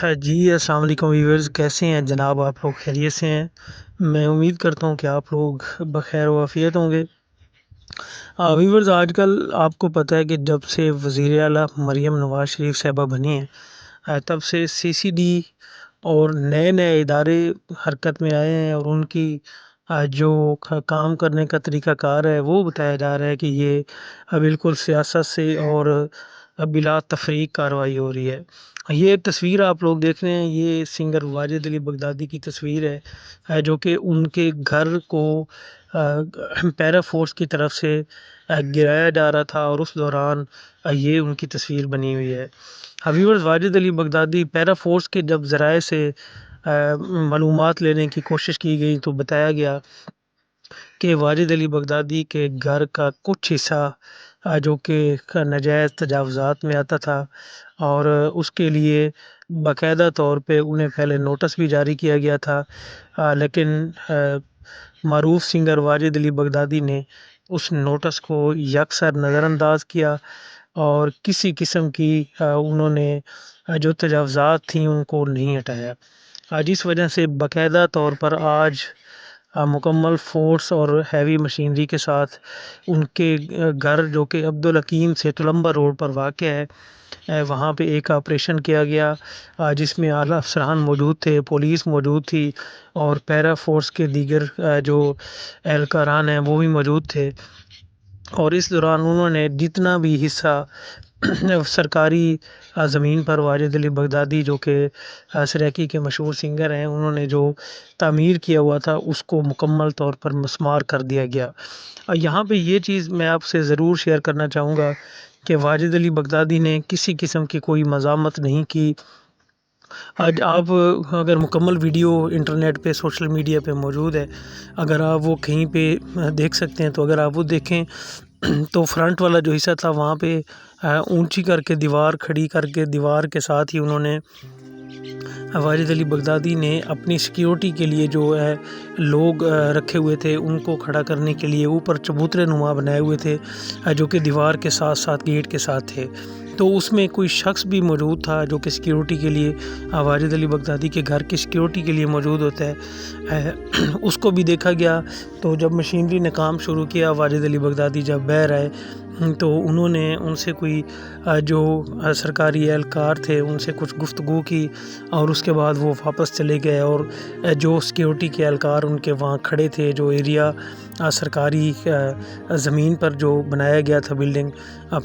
جی السلام علیکم ویورز، کیسے ہیں جناب؟ آپ لوگ خیریت سے ہیں؟ میں امید کرتا ہوں کہ آپ لوگ بخیر و عافیت ہوں گے۔ ویورز، آج کل آپ کو پتہ ہے کہ جب سے وزیر اعلیٰ مریم نواز شریف صاحبہ بنی ہیں، تب سے CCD اور نئے نئے ادارے حرکت میں آئے ہیں، اور ان کی جو کام کرنے کا طریقہ کار ہے وہ بتایا جا رہا ہے کہ یہ بالکل سیاست سے اور بلا تفریق کارروائی ہو رہی ہے۔ یہ تصویر آپ لوگ دیکھ رہے ہیں، یہ سنگر واجد علی بغدادی کی تصویر ہے، جو کہ ان کے گھر کو پیرا فورس کی طرف سے گرایا جا رہا تھا، اور اس دوران یہ ان کی تصویر بنی ہوئی ہے۔ ویورز، واجد علی بغدادی پیرا فورس کے جب ذرائع سے معلومات لینے کی کوشش کی گئی تو بتایا گیا کہ واجد علی بغدادی کے گھر کا کچھ حصہ جو کہ ناجائز تجاوزات میں آتا تھا، اور اس کے لیے باقاعدہ طور پہ انہیں پہلے نوٹس بھی جاری کیا گیا تھا، لیکن معروف سنگر واجد علی بغدادی نے اس نوٹس کو یکسر نظر انداز کیا، اور کسی قسم کی انہوں نے جو تجاوزات تھیں ان کو نہیں ہٹایا، جس وجہ سے باقاعدہ طور پر آج مکمل فورس اور ہیوی مشینری کے ساتھ ان کے گھر جو کہ عبدالحکیم سے تلمبہ روڈ پر واقع ہے، وہاں پہ ایک آپریشن کیا گیا، جس میں اعلیٰ افسران موجود تھے، پولیس موجود تھی، اور پیرا فورس کے دیگر جو اہلکاران ہیں وہ بھی موجود تھے، اور اس دوران انہوں نے جتنا بھی حصہ سرکاری زمین پر واجد علی بغدادی جو کہ سریکی کے مشہور سنگر ہیں، انہوں نے جو تعمیر کیا ہوا تھا اس کو مکمل طور پر مسمار کر دیا گیا۔ یہاں پہ یہ چیز میں آپ سے ضرور شیئر کرنا چاہوں گا کہ واجد علی بغدادی نے کسی قسم کی کوئی مزاحمت نہیں کی۔ آج آپ اگر مکمل ویڈیو انٹرنیٹ پہ سوشل میڈیا پہ موجود ہے، اگر آپ وہ کہیں پہ دیکھ سکتے ہیں، تو اگر آپ وہ دیکھیں تو فرنٹ والا جو حصہ تھا وہاں پہ اونچی کر کے دیوار کھڑی کر کے، دیوار کے ساتھ ہی انہوں نے واجد علی بغدادی نے اپنی سیکیورٹی کے لیے جو ہے لوگ رکھے ہوئے تھے ان کو کھڑا کرنے کے لیے اوپر چبوترے نما بنائے ہوئے تھے، جو کہ دیوار کے ساتھ ساتھ گیٹ کے ساتھ تھے، تو اس میں کوئی شخص بھی موجود تھا جو کہ سیکیورٹی کے لیے واجد علی بغدادی کے گھر کی سیکیورٹی کے لیے موجود ہوتا ہے، اس کو بھی دیکھا گیا۔ تو جب مشینری نے کام شروع کیا، واجد علی بغدادی جب باہر آئے تو انہوں نے ان سے کوئی جو سرکاری اہلکار تھے ان سے کچھ گفتگو کی، اور اس کے بعد وہ واپس چلے گئے، اور جو سیکیورٹی کے اہلکار ان کے وہاں کھڑے تھے، جو ایریا سرکاری زمین پر جو بنایا گیا تھا بلڈنگ،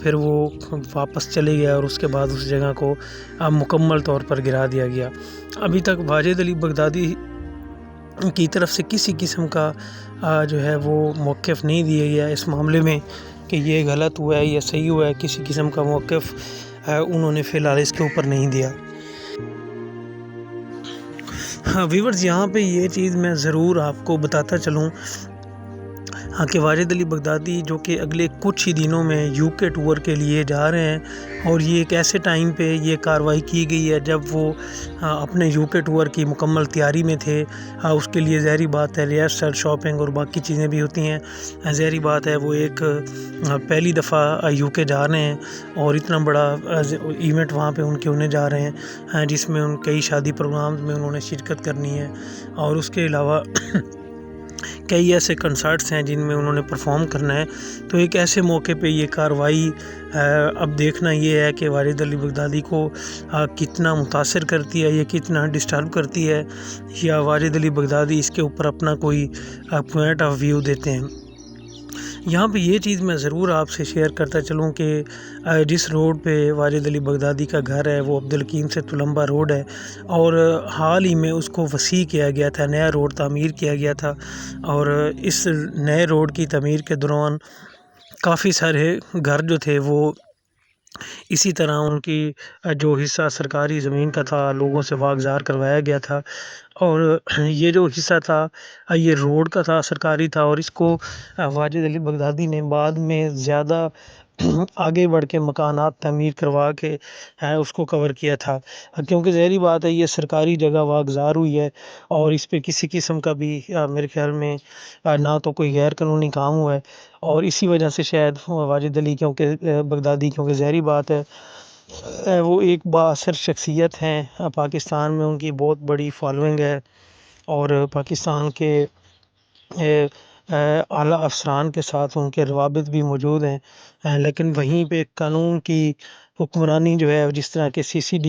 پھر وہ واپس چلے گیا، اور اس کے بعد اس جگہ کو مکمل طور پر گرا دیا گیا۔ ابھی تک واجد علی بغدادی کی طرف سے کسی قسم کا جو ہے وہ موقف نہیں دیا گیا اس معاملے میں کہ یہ غلط ہوا ہے یا صحیح ہوا ہے، کسی قسم کا موقف انہوں نے فی الحال اس کے اوپر نہیں دیا۔ ویورز، یہاں پہ یہ چیز میں ضرور آپ کو بتاتا چلوں کہ واجد علی بغدادی جو کہ اگلے کچھ ہی دنوں میں UK ٹور کے لیے جا رہے ہیں، اور یہ ایک ایسے ٹائم پہ یہ کارروائی کی گئی ہے جب وہ اپنے UK ٹور کی مکمل تیاری میں تھے۔ اس کے لیے ظاہری بات ہے ریہرسل، شاپنگ اور باقی چیزیں بھی ہوتی ہیں، ظاہری بات ہے وہ ایک پہلی دفعہ UK جا رہے ہیں، اور اتنا بڑا ایونٹ وہاں پہ ان کے ہونے جا رہے ہیں، جس میں ان کئی شادی پروگرامز میں انہوں نے شرکت کرنی ہے، اور اس کے علاوہ کئی ایسے کنسرٹس ہیں جن میں انہوں نے پرفارم کرنا ہے۔ تو ایک ایسے موقع پہ یہ کارروائی اب دیکھنا یہ ہے کہ واجد علی بغدادی کو کتنا متاثر کرتی ہے، یہ کتنا ڈسٹرب کرتی ہے، یا واجد علی بغدادی اس کے اوپر اپنا کوئی پوائنٹ آف ویو دیتے ہیں۔ یہاں پہ یہ چیز میں ضرور آپ سے شیئر کرتا چلوں کہ جس روڈ پہ واجد علی بغدادی کا گھر ہے وہ عبدالحکیم سے تلمبہ روڈ ہے، اور حال ہی میں اس کو وسیع کیا گیا تھا، نیا روڈ تعمیر کیا گیا تھا، اور اس نئے روڈ کی تعمیر کے دوران کافی سارے گھر جو تھے وہ اسی طرح ان کی جو حصہ سرکاری زمین کا تھا لوگوں سے واگزار کروایا گیا تھا، اور یہ جو حصہ تھا یہ روڈ کا تھا، سرکاری تھا، اور اس کو واجد علی بغدادی نے بعد میں زیادہ آگے بڑھ کے مکانات تعمیر کروا کے اس کو کور کیا تھا، کیونکہ ظاہری بات ہے یہ سرکاری جگہ واگزار ہوئی ہے، اور اس پہ کسی قسم کا بھی میرے خیال میں نہ تو کوئی غیر قانونی کام ہوا ہے، اور اسی وجہ سے شاید واجد علی بغدادی کیونکہ ظاہری بات ہے وہ ایک بااثر شخصیت ہیں پاکستان میں، ان کی بہت بڑی فالوئنگ ہے، اور پاکستان کے اعلیٰ افسران کے ساتھ ان کے روابط بھی موجود ہیں۔ لیکن وہیں پہ قانون کی حکمرانی جو ہے، جس طرح کہ CCD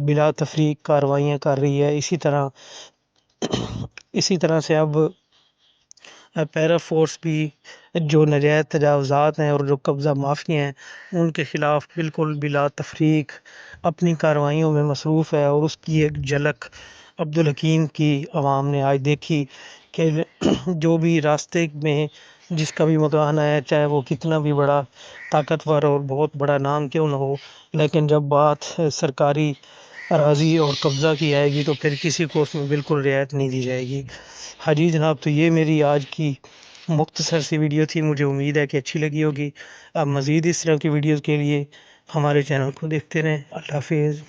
بلا تفریق کارروائیاں کر رہی ہے، اسی طرح سے اب پیرا فورس بھی جو ناجائز تجاوزات ہیں اور جو قبضہ مافیا ہیں، ان کے خلاف بالکل بلا تفریق اپنی کارروائیوں میں مصروف ہے، اور اس کی ایک جھلک عبدالحکیم کی عوام نے آج دیکھی کہ جو بھی راستے میں جس کا بھی مکان ہے، چاہے وہ کتنا بھی بڑا طاقتور اور بہت بڑا نام کیوں نہ ہو، لیکن جب بات سرکاری اراضی اور قبضہ کی آئے گی تو پھر کسی کو اس میں بالکل رعایت نہیں دی جائے گی۔ ہاں جی جناب، تو یہ میری آج کی مختصر سی ویڈیو تھی، مجھے امید ہے کہ اچھی لگی ہوگی۔ اب مزید اس طرح کی ویڈیوز کے لیے ہمارے چینل کو دیکھتے رہیں۔ اللہ حافظ۔